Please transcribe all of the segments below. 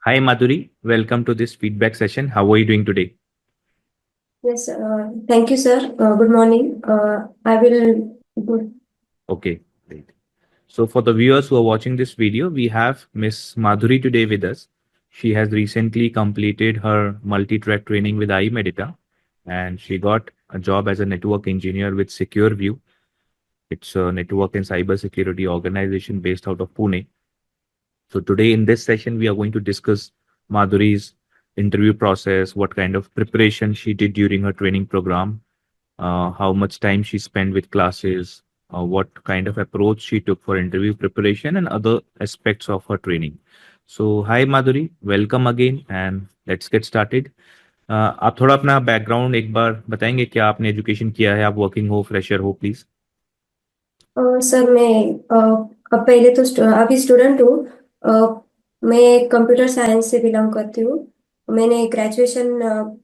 Hi Madhuri, welcome to this feedback session. How are you doing today? Yes, thank you, sir. Good morning. I will. Good. Okay, great. So for the viewers who are watching this video, we have Miss Madhuri today with us. She has recently completed her multi-track training with iMedita and she got a job as a network engineer with SecureView. It's a network and cybersecurity organization based out of Pune. So today in this session, we are going to discuss Madhuri's interview process, what kind of preparation she did during her training program, how much time she spent with classes, what kind of approach she took for interview preparation, and other aspects of her training. So, hi Madhuri, welcome again, and let's get started. आप थोड़ा अपना background एक बार बताएंगे क्या आपने education किया है, आप वर्किंग हो, फ्रेशर हो, प्लीज। सर मैं अब पहले तो अभी स्टूडेंट हूँ। मैं कंप्यूटर साइंस से बिलोंग करती हूँ। मैंने ग्रेजुएशन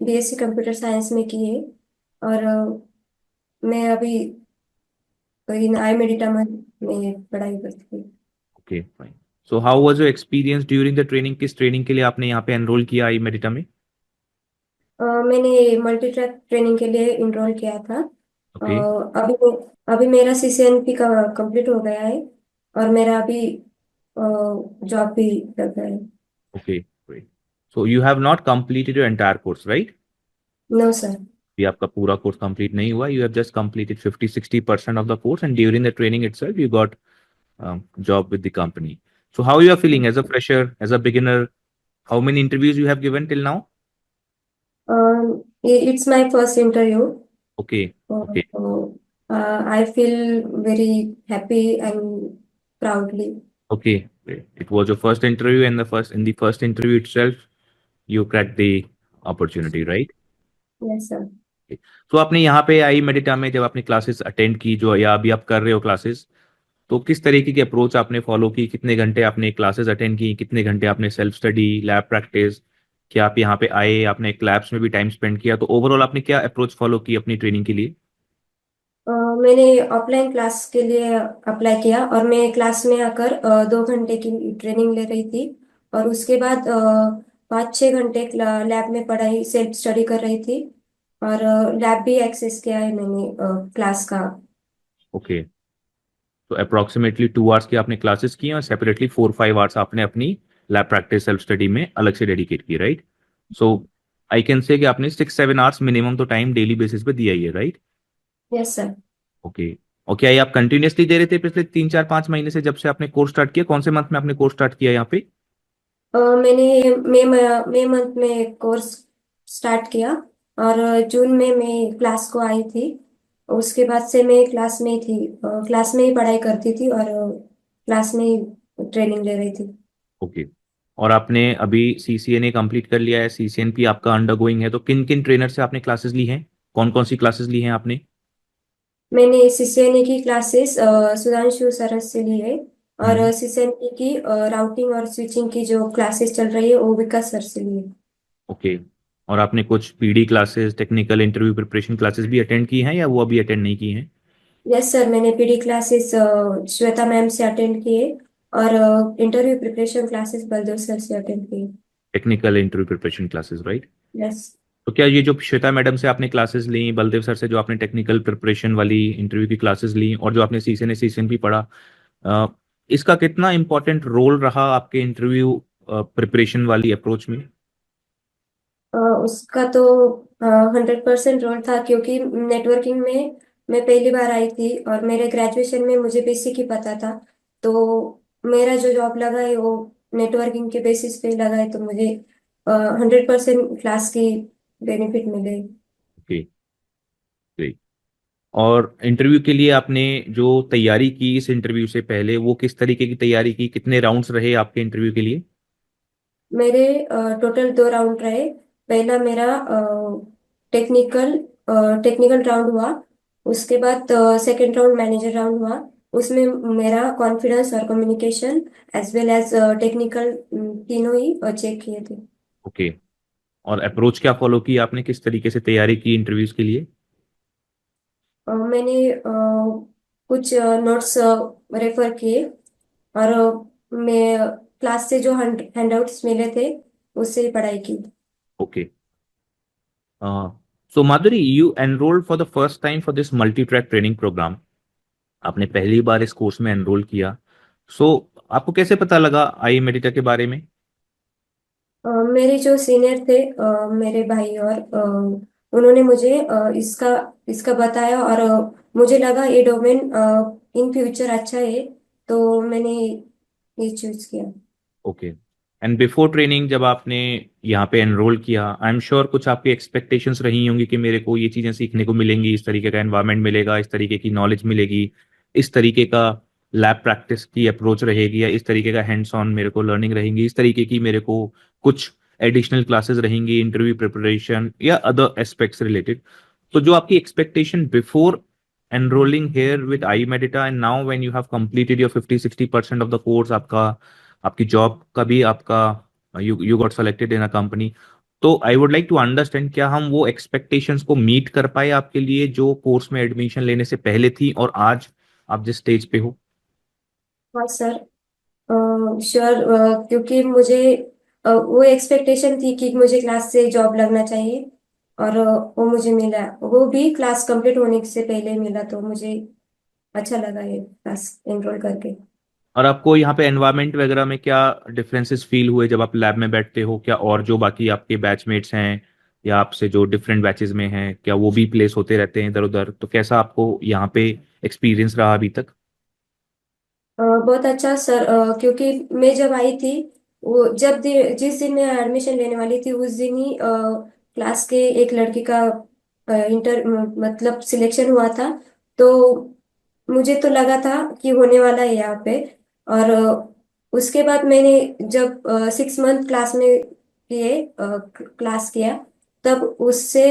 बीएससी कंप्यूटर साइंस में की है। और मैं अभी इन आई मेडिटा में पढ़ाई करती हूँ। Okay fine. So how was your experience during the training, किस ट्रेनिंग के लिए आपने यहाँ पे एनरोल किया आई मेडिटा में? मैंने मल्टी ट्रैक ट्रेनिंग के लिए इनरोल किया था। ओके। अभी अभी मेरा सीसीएनपी का कंप्लीट हो गया है। और मेरा अभी जॉब भी लग गया है। Okay great. So you have not completed your entire course, right? No sir. भी आपका पूरा कोर्स कंप्लीट नहीं हुआ, you have just completed 50-60% of the course and during the training itself you got job with the company. So how you are feeling as a fresher, as a beginner? How many interviews you have given till now? It's my first interview. Okay, okay, I feel very happy and proudly. okay. Great. It was your first interview, and the first interview itself, you cracked the opportunity, right? Yes, sir. तो आपने यहाँ पे आई मेडिटा में जब आपने classes attend की जो या अभी आप कर रहे हो क्लासेस, तो किस तरीके की अप्रोच आपने फॉलो की? कितने घंटे आपने क्लासेस अटेंड की? कितने घंटे आपने सेल्फ स्टडी, लैब प्रैक्टिस? क्या आप यहाँ पे आए, आपने एक लैब्स में भी टाइम स्पेंड किया? तो ओवरऑल आपने क्या अप्रोच फॉलो की अपनी ट्रेनिंग के लिए? मैंने ऑफलाइन क्लास के लिए अप्लाई किया और मैं क्लास में आकर 2 घंटे की ट्रेनिंग ले रही थी। और उसके बाद 5-6 घंटे लैब में पढ़ाई सेल्फ स्टडी कर रही थी। और लैब भी एक्सेस किया है मैंने क्लास का। ओके। तो अप्रोक्सीमेटली 2 आवर्स की आपने क्लासेस की और सेपरेटली 4-5 आवर्स आपने अपनी लैब प्रैक्टिस सेल्फ स्टडी में अलग से डेडिकेट की, right? So I can say कि आपने 6-7 आवर्स मिनिमम तो टाइम डेली बेसिस पे दिया ही है, राइट? Yes sir. ओके। और क्या ये आप कंटिन्यूसली दे रहे थे पिछले 3-4-5 महीने से, जब से आपने कोर्स स्टार्ट किया? कौन से मंथ में आपने कोर्स स्टार्ट किया यहाँ पे? मैंने मई मंथ में कोर्स स्टार्ट किया। और जून में मैं क्लास को आई थी। उसके बाद से मैं क्लास में ही थी। क्लास में ही पढ़ाई करती थी और क्लास में ही ट्रेनिंग ले रही थी। ओके। और आपने अभी सीसीएनए कंप्लीट कर लिया है, सीसीएनपी आपका अंडर गोइंग है, तो किन किन ट्रेनर से आपने क्लासेस ली हैं? कौन कौन सी क्लासेस ली हैं आपने? मैंने सीसीएनए की क्लासेस सुधांशु सरस से ली है। और हम्म। सीसीएनए की राउटिंग और स्विचिंग की जो क्लासेस चल रही है वो विकास सर से ली है। ओके। और आपने कुछ PD classes, technical interview preparation classes भी अटेंड की हैं या वो अभी अटेंड नहीं की हैं? यस सर, मैंने पीडी क्लासेस श्वेता मैम से अटेंड किए। और interview preparation classes Baldev sir से अटेंड किए। Technical interview preparation classes, right? Yes. तो क्या ये जो श्वेता मैडम से आपने क्लासेस ली, बलदेव सर से जो आपने टेक्निकल प्रिपरेशन वाली इंटरव्यू की क्लासेस ली, और जो आपने सीसीएन भी पढ़ा, अ, इसका कितना इंपॉर्टेंट रोल रहा आपके इंटरव्यू प्रिपरेशन वाली अप्रोच में? उसका तो 100% रोल था, क्योंकि नेटवर्किंग में मैं पहली बार आई थी और मेरे ग्रेजुएशन में मुझे बेसिक ही पता था। तो मेरा जो जॉब लगा है वो नेटवर्किंग के बेसिस पे लगा है, तो मुझे 100% क्लास की बेनिफिट मिले। Okay, great. और इंटरव्यू के लिए आपने जो तैयारी की इस इंटरव्यू से पहले, वो किस तरीके की तैयारी की? कितने राउंड्स रहे आपके इंटरव्यू के लिए? मेरे टोटल 2 राउंड रहे। पहला मेरा टेक्निकल टेक्निकल राउंड हुआ। उसके बाद सेकंड राउंड मैनेजर राउंड हुआ। उसमें मेरा कॉन्फिडेंस और communication as well as technical तीनों ही चेक किए थे। ओके। और अप्रोच क्या फॉलो की आपने, किस तरीके से तैयारी की इंटरव्यूज के लिए? मैंने कुछ नोट्स रेफर किए। और मैं क्लास से जो हैंडआउट्स मिले थे उससे ही पढ़ाई की। Okay. So Madhuri, you enrolled for the first time for this multi-track training program. आपने पहली बार इस कोर्स में एनरोल किया. सो आपको कैसे पता लगा आई मेडिटा के बारे में? मेरे जो सीनियर थे, मेरे भाई, और उन्होंने मुझे इसका इसका बताया, और मुझे लगा ये डोमेन इन फ्यूचर अच्छा है, तो मैंने ये चूज किया। ओके. एंड बिफोर ट्रेनिंग जब आपने यहाँ पे एनरोल किया, आई एम श्योर कुछ आपकी एक्सपेक्टेशंस रही होंगी कि मेरे को ये चीज़ें सीखने को मिलेंगी, इस तरीके का एनवायरनमेंट मिलेगा, इस तरीके की नॉलेज मिलेगी, इस तरीके का लैब प्रैक्टिस की अप्रोच रहेगी, या इस तरीके का हैंड्स ऑन मेरे को लर्निंग रहेंगी, इस तरीके की मेरे को कुछ एडिशनल क्लासेस रहेंगी, इंटरव्यू प्रिपरेशन या अदर एस्पेक्ट्स रिलेटेड. तो जो आपकी expectation before enrolling here with iMedita and now when you have completed your 50-60% of the course, आपका आपकी जॉब का भी आपका you got selected in a company. तो I would like to understand क्या हम वो एक्सपेक्टेशंस को मीट कर पाए आपके लिए जो कोर्स में एडमिशन लेने से पहले थी और आज आप जिस स्टेज पे हो? हाँ सर, श्योर। क्योंकि मुझे वो एक्सपेक्टेशन थी कि मुझे क्लास से जॉब लगना चाहिए, और वो मुझे मिला, वो भी क्लास कंप्लीट होने से पहले मिला, तो मुझे अच्छा लगा ये क्लास एनरोल करके। और आपको यहाँ पे एनवायरनमेंट वगैरह में क्या डिफरेंसेस फील हुए जब आप लैब में बैठते हो? क्या और जो बाकी आपके बैचमेट्स हैं या आपसे जो डिफरेंट बैचेस में हैं, क्या वो भी प्लेस होते रहते हैं इधर उधर? तो कैसा आपको यहाँ पे एक्सपीरियंस रहा अभी तक? बहुत अच्छा सर। क्योंकि मैं जब आई थी, वो जिस दिन मैं एडमिशन लेने वाली थी, उस दिन ही क्लास के एक लड़की का मतलब सिलेक्शन हुआ था। तो मुझे तो लगा था कि होने वाला है यहाँ पे। और उसके बाद मैंने जब 6 मंथ क्लास में क्लास किया, तब उससे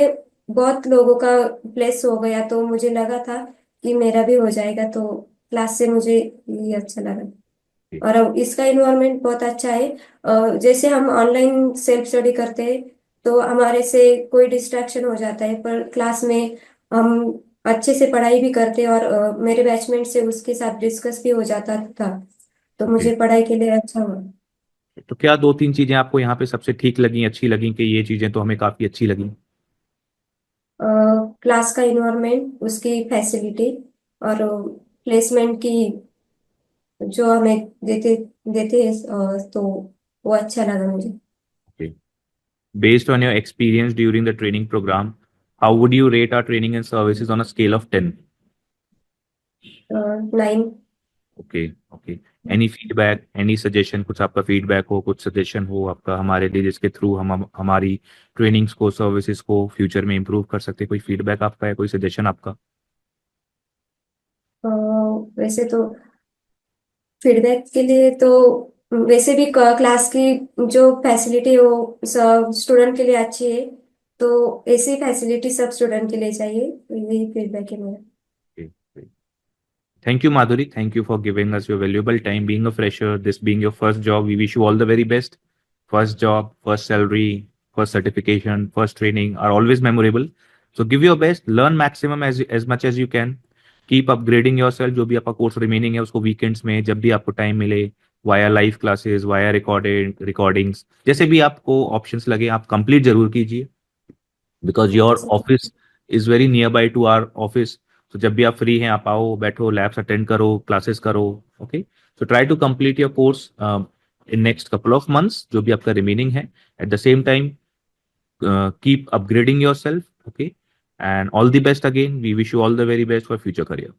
बहुत लोगों का प्लेस हो गया, तो मुझे लगा था कि मेरा भी हो जाएगा, तो क्लास से मुझे ये अच्छा लगा। और अब इसका इन्वायरमेंट बहुत अच्छा है। जैसे हम ऑनलाइन सेल्फ स्टडी करते हैं, तो हमारे से कोई डिस्ट्रैक्शन हो जाता है, पर क्लास में हम अच्छे से पढ़ाई भी करते हैं, और मेरे बैचमेंट से उसके साथ डिस्कस भी हो जाता था, तो ओके. मुझे पढ़ाई के लिए अच्छा हुआ। तो क्या दो तीन चीजें आपको यहाँ पे सबसे ठीक लगी, अच्छी लगी कि ये चीजें तो हमें काफी अच्छी लगी? क्लास का इन्वायरमेंट, उसकी फैसिलिटी, और प्लेसमेंट की जो हमें देते देते हैं, तो वो अच्छा लगा मुझे। Okay. Based on your experience during the training program, how would you rate our training and services on a scale of 10? 9। Okay. Okay. Any feedback, any suggestion, कुछ आपका फीडबैक हो, कुछ सजेशन हो आपका हमारे लिए जिसके थ्रू हम हमारी ट्रेनिंग्स को, सर्विसेज को फ्यूचर में इम्प्रूव कर सकते हैं? कोई फीडबैक आपका है, कोई सजेशन आपका? वैसे तो फीडबैक के लिए तो वैसे भी क्लास की जो फैसिलिटी है वो सब स्टूडेंट के लिए अच्छी है, तो ऐसी फैसिलिटी सब स्टूडेंट के लिए चाहिए, तो यही फीडबैक है मेरा। Thank you, Madhuri. Thank you for giving us your valuable time. Being a fresher, this being your first job, we wish you all the very best. First job, first salary, first certification, first training are always memorable. So give your best, learn maximum as much as you can. Keep upgrading yourself. जो भी आपका course remaining है उसको weekends में जब भी आपको time मिले, via live classes, via recordings, जैसे भी आपको ऑप्शंस लगे आप कंप्लीट जरूर कीजिए. Because okay your sir. Office is very near by to our office. तो जब भी आप फ्री हैं आप आओ, बैठो, लैब्स अटेंड करो, क्लासेस करो. Okay. So try to complete your course in next couple of months जो भी आपका रिमेनिंग है. At the same time keep upgrading yourself. Okay. And all the best again. We wish you all the very best for future career.